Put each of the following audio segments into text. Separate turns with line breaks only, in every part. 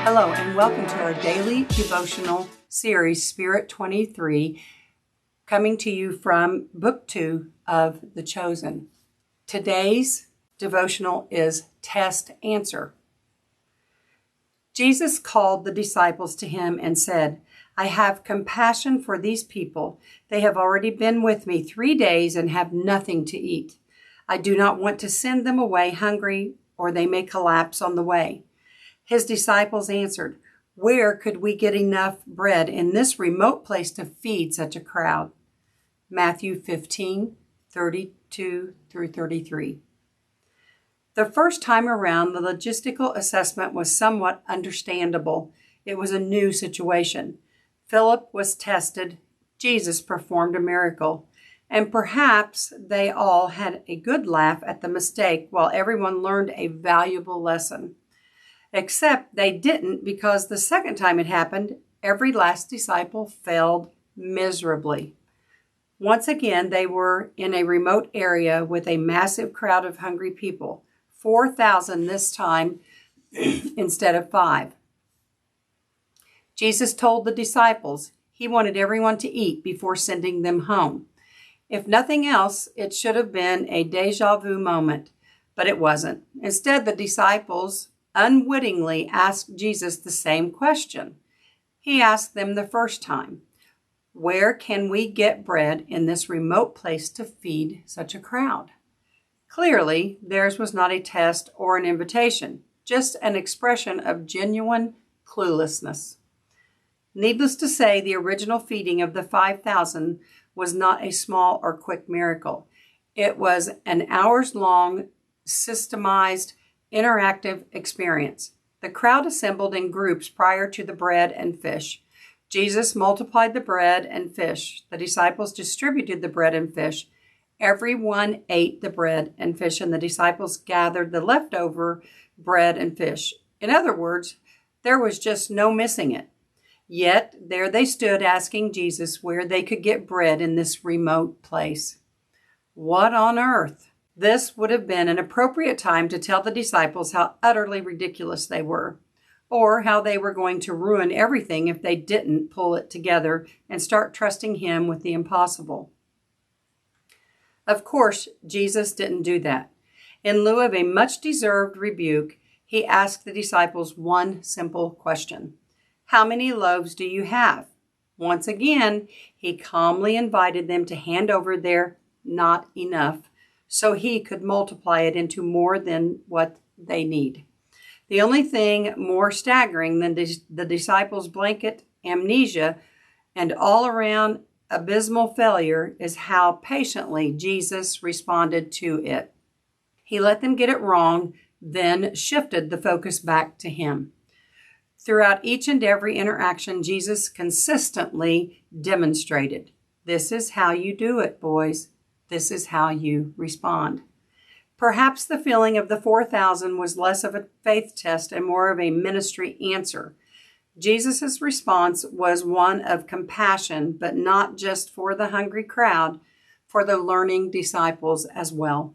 Hello, and welcome to our daily devotional series, Spirit 23, coming to you from Book 2 of The Chosen. Today's devotional is Test Answer. Jesus called the disciples to him and said, "I have compassion for these people. They have already been with me 3 days and have nothing to eat. I do not want to send them away hungry, or they may collapse on the way." His disciples answered, "Where could we get enough bread in this remote place to feed such a crowd?" Matthew 15:32 through 33. The first time around, the logistical assessment was somewhat understandable. It was a new situation. Philip was tested. Jesus performed a miracle. And perhaps they all had a good laugh at the mistake while everyone learned a valuable lesson. Except they didn't, because the second time it happened, every last disciple failed miserably. Once again, they were in a remote area with a massive crowd of hungry people, 4,000 this time instead of 5. Jesus told the disciples he wanted everyone to eat before sending them home. If nothing else, it should have been a déjà vu moment, but it wasn't. Instead, the disciples unwittingly asked Jesus the same question. He asked them the first time, "Where can we get bread in this remote place to feed such a crowd?" Clearly, theirs was not a test or an invitation, just an expression of genuine cluelessness. Needless to say, the original feeding of the 5,000 was not a small or quick miracle. It was an hours-long, systemized, interactive experience. The crowd assembled in groups prior to the bread and fish. Jesus multiplied the bread and fish. The disciples distributed the bread and fish. Everyone ate the bread and fish, and the disciples gathered the leftover bread and fish. In other words, there was just no missing it. Yet there they stood asking Jesus where they could get bread in this remote place. What on earth? This would have been an appropriate time to tell the disciples how utterly ridiculous they were, or how they were going to ruin everything if they didn't pull it together and start trusting him with the impossible. Of course, Jesus didn't do that. In lieu of a much-deserved rebuke, he asked the disciples one simple question: "How many loaves do you have?" Once again, he calmly invited them to hand over their not enough, so he could multiply it into more than what they need. The only thing more staggering than the disciples' blanket amnesia and all-around abysmal failure is how patiently Jesus responded to it. He let them get it wrong, then shifted the focus back to him. Throughout each and every interaction, Jesus consistently demonstrated, "This is how you do it, boys. This is how you respond." Perhaps the feeling of the 4,000 was less of a faith test and more of a ministry answer. Jesus' response was one of compassion, but not just for the hungry crowd, for the learning disciples as well.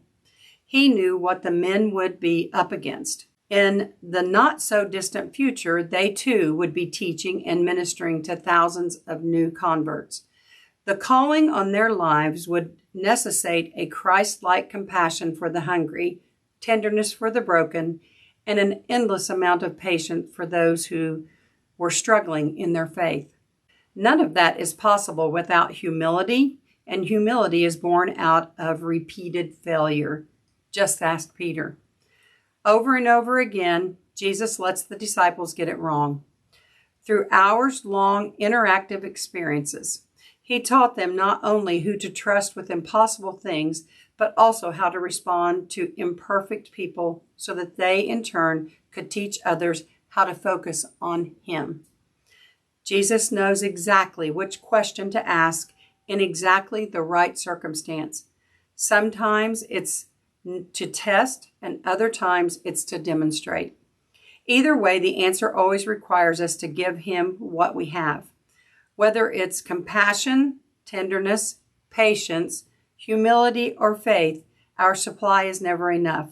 He knew what the men would be up against. In the not-so-distant future, they too would be teaching and ministering to thousands of new converts. The calling on their lives would necessitate a Christ-like compassion for the hungry, tenderness for the broken, and an endless amount of patience for those who were struggling in their faith. None of that is possible without humility, and humility is born out of repeated failure. Just ask Peter. Over and over again, Jesus lets the disciples get it wrong. Through hours-long interactive experiences, he taught them not only who to trust with impossible things, but also how to respond to imperfect people so that they, in turn, could teach others how to focus on him. Jesus knows exactly which question to ask in exactly the right circumstance. Sometimes it's to test, and other times it's to demonstrate. Either way, the answer always requires us to give him what we have. Whether it's compassion, tenderness, patience, humility, or faith, our supply is never enough.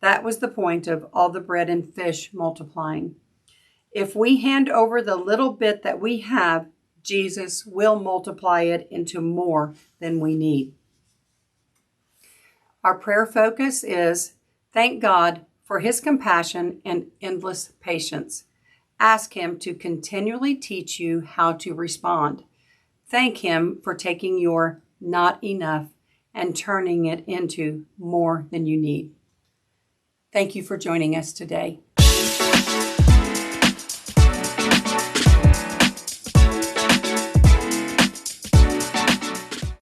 That was the point of all the bread and fish multiplying. If we hand over the little bit that we have, Jesus will multiply it into more than we need. Our prayer focus is, thank God for His compassion and endless patience. Ask Him to continually teach you how to respond. Thank Him for taking your not enough and turning it into more than you need. Thank you for joining us today.